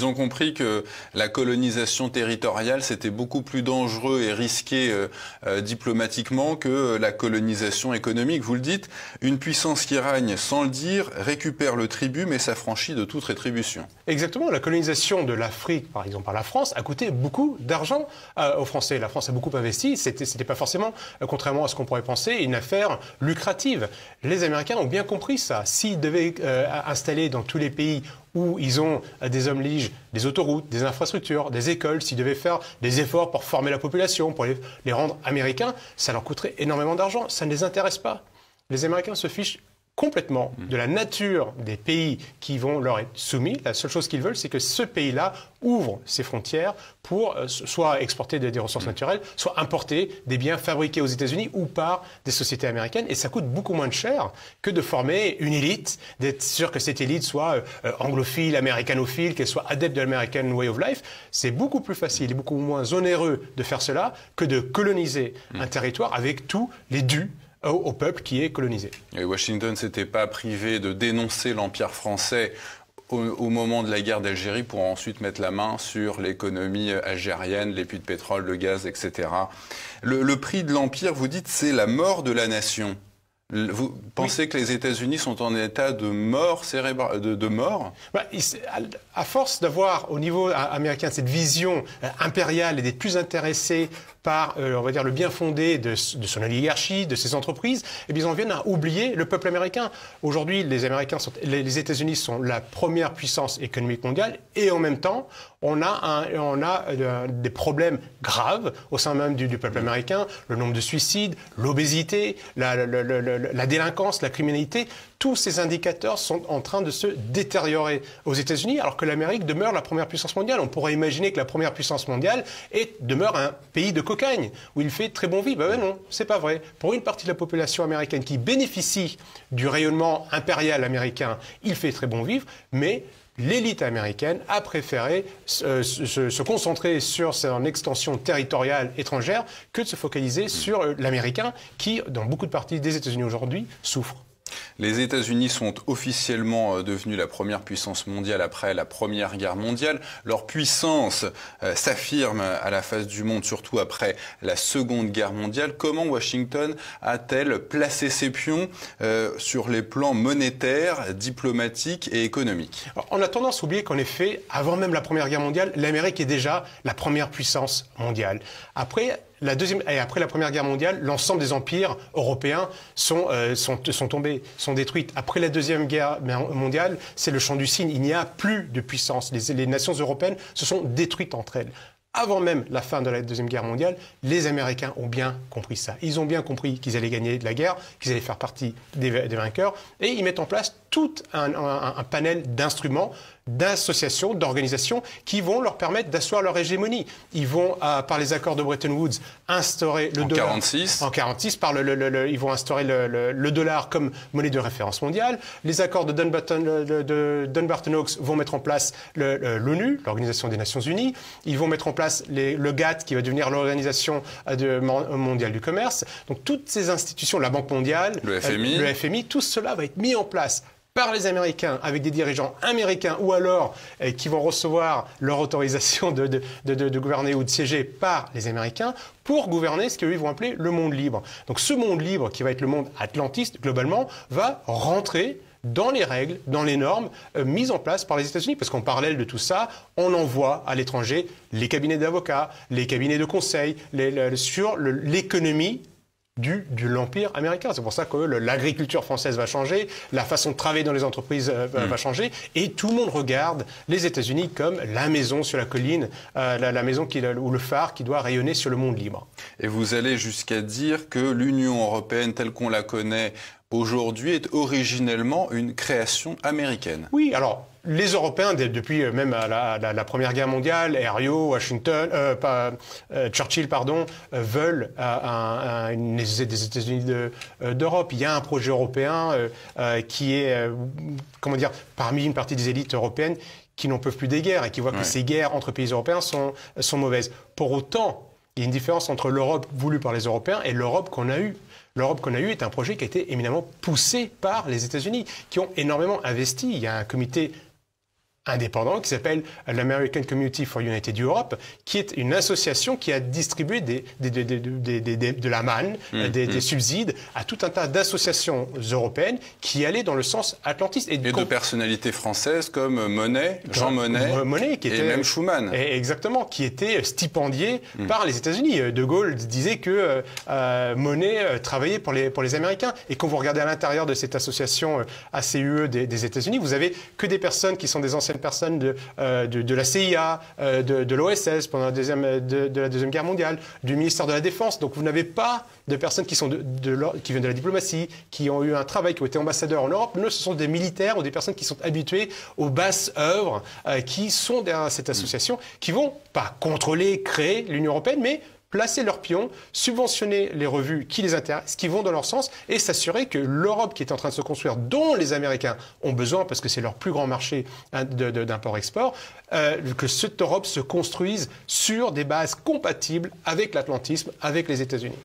Ils ont compris que la colonisation territoriale, c'était beaucoup plus dangereux et risqué diplomatiquement que la colonisation économique. Vous le dites, une puissance qui règne sans le dire récupère le tribut mais s'affranchit de toute rétribution. Exactement. La colonisation de l'Afrique, par exemple par la France, a coûté beaucoup d'argent aux Français. La France a beaucoup investi. C'était pas forcément, contrairement à ce qu'on pourrait penser, une affaire lucrative. Les Américains ont bien compris ça. S'ils devaient installer dans tous les pays où ils ont des hommes-liges, des autoroutes, des infrastructures, des écoles, s'ils devaient faire des efforts pour former la population, pour les rendre américains, ça leur coûterait énormément d'argent. Ça ne les intéresse pas. Les Américains se fichent complètement de la nature des pays qui vont leur être soumis. La seule chose qu'ils veulent, c'est que ce pays-là ouvre ses frontières pour soit exporter des ressources naturelles, soit importer des biens fabriqués aux États-Unis ou par des sociétés américaines. Et ça coûte beaucoup moins cher que de former une élite, d'être sûr que cette élite soit anglophile, américanophile, qu'elle soit adepte de l'American Way of Life. C'est beaucoup plus facile et beaucoup moins onéreux de faire cela que de coloniser un territoire avec tous les dus au peuple qui est colonisé. Et Washington ne s'était pas privé de dénoncer l'Empire français au moment de la guerre d'Algérie pour ensuite mettre la main sur l'économie algérienne, les puits de pétrole, le gaz, etc. Le prix de l'Empire, vous dites, c'est la mort de la nation. Vous pensez que les États-Unis sont en état de mort de mort? À force d'avoir au niveau américain cette vision impériale et d'être plus intéressé par, on va dire, le bien fondé de son oligarchie, de ses entreprises, eh bien, ils en viennent à oublier le peuple américain. Aujourd'hui, les États-Unis sont la première puissance économique mondiale et en même temps, on a des problèmes graves au sein même du peuple américain, le nombre de suicides, l'obésité, la délinquance, la criminalité. Tous ces indicateurs sont en train de se détériorer aux États-Unis, alors que l'Amérique demeure la première puissance mondiale. On pourrait imaginer que la première puissance mondiale demeure un pays de cocagne, où il fait très bon vivre. Ben non, c'est pas vrai. Pour une partie de la population américaine qui bénéficie du rayonnement impérial américain, il fait très bon vivre, mais l'élite américaine a préféré se concentrer sur son extension territoriale étrangère que de se focaliser sur l'américain qui, dans beaucoup de parties des États-Unis aujourd'hui, souffre. Les États-Unis sont officiellement devenus la première puissance mondiale après la Première Guerre mondiale. Leur puissance s'affirme à la face du monde, surtout après la Seconde Guerre mondiale. Comment Washington a-t-elle placé ses pions sur les plans monétaires, diplomatiques et économiques? Alors, on a tendance à oublier qu'en effet, avant même la Première Guerre mondiale, l'Amérique est déjà la première puissance mondiale. Après la Première Guerre mondiale, l'ensemble des empires européens sont tombés, sont détruits. Après la Deuxième Guerre mondiale, c'est le chant du cygne. Il n'y a plus de puissance. Les nations européennes se sont détruites entre elles. Avant même la fin de la Deuxième Guerre mondiale, les Américains ont bien compris ça. Ils ont bien compris qu'ils allaient gagner de la guerre, qu'ils allaient faire partie des vainqueurs, et ils mettent en place tout un panel d'instruments, d'associations, d'organisations qui vont leur permettre d'asseoir leur hégémonie. Ils vont, par les accords de Bretton Woods, instaurer le dollar. En 1946, ils vont instaurer le dollar comme monnaie de référence mondiale. Les accords de Dunbarton-Oaks vont mettre en place l'ONU, l'Organisation des Nations Unies. Ils vont mettre en place le GATT, qui va devenir l'Organisation mondiale du commerce. Donc toutes ces institutions, la Banque mondiale, le FMI, tout cela va être mis en place par les Américains, avec des dirigeants américains, ou alors qui vont recevoir leur autorisation de gouverner ou de siéger par les Américains, pour gouverner ce qu'eux vont appeler le monde libre. Donc ce monde libre, qui va être le monde atlantiste, globalement, va rentrer dans les règles, dans les normes mises en place par les États-Unis. Parce qu'en parallèle de tout ça, on envoie à l'étranger les cabinets d'avocats, les cabinets de conseil, sur l'économie de l'Empire américain. C'est pour ça que l'agriculture française va changer, la façon de travailler dans les entreprises va changer, et tout le monde regarde les États-Unis comme la maison sur la colline, la maison ou le phare qui doit rayonner sur le monde libre. Et vous allez jusqu'à dire que l'Union européenne telle qu'on la connaît aujourd'hui est originellement une création américaine. Oui, alors les Européens, depuis même la Première Guerre mondiale, Herriot, Churchill, veulent des États-Unis d'Europe. Il y a un projet européen qui est, comment dire, parmi une partie des élites européennes qui n'en peuvent plus des guerres et qui voient que ces guerres entre pays européens sont mauvaises. Pour autant, il y a une différence entre l'Europe voulue par les Européens et l'Europe qu'on a eue. L'Europe qu'on a eue est un projet qui a été éminemment poussé par les États-Unis, qui ont énormément investi. Il y a un comité indépendant qui s'appelle l'American Community for United Europe, qui est une association qui a distribué de la manne, des subsides à tout un tas d'associations européennes qui allaient dans le sens atlantiste. Et de personnalités françaises comme Monnet, Jean Monnet, qui était, et même Schuman. Exactement, qui étaient stipendiés par les États-Unis. De Gaulle disait que Monnet travaillait pour les Américains. Et quand vous regardez à l'intérieur de cette association ACUE des États-Unis, vous avez que des personnes qui sont des anciennes personnes de la CIA, de l'OSS pendant la Deuxième Guerre mondiale, du ministère de la Défense. Donc vous n'avez pas de personnes qui sont qui viennent de la diplomatie, qui ont eu un travail, qui ont été ambassadeurs en Europe. Non, ce sont des militaires ou des personnes qui sont habituées aux basses œuvres, qui sont derrière cette association, qui vont pas contrôler, créer l'Union européenne, mais placer leurs pions, subventionner les revues qui les intéressent, qui vont dans leur sens, et s'assurer que l'Europe qui est en train de se construire, dont les Américains ont besoin, parce que c'est leur plus grand marché d'import-export, que cette Europe se construise sur des bases compatibles avec l'atlantisme, avec les États-Unis.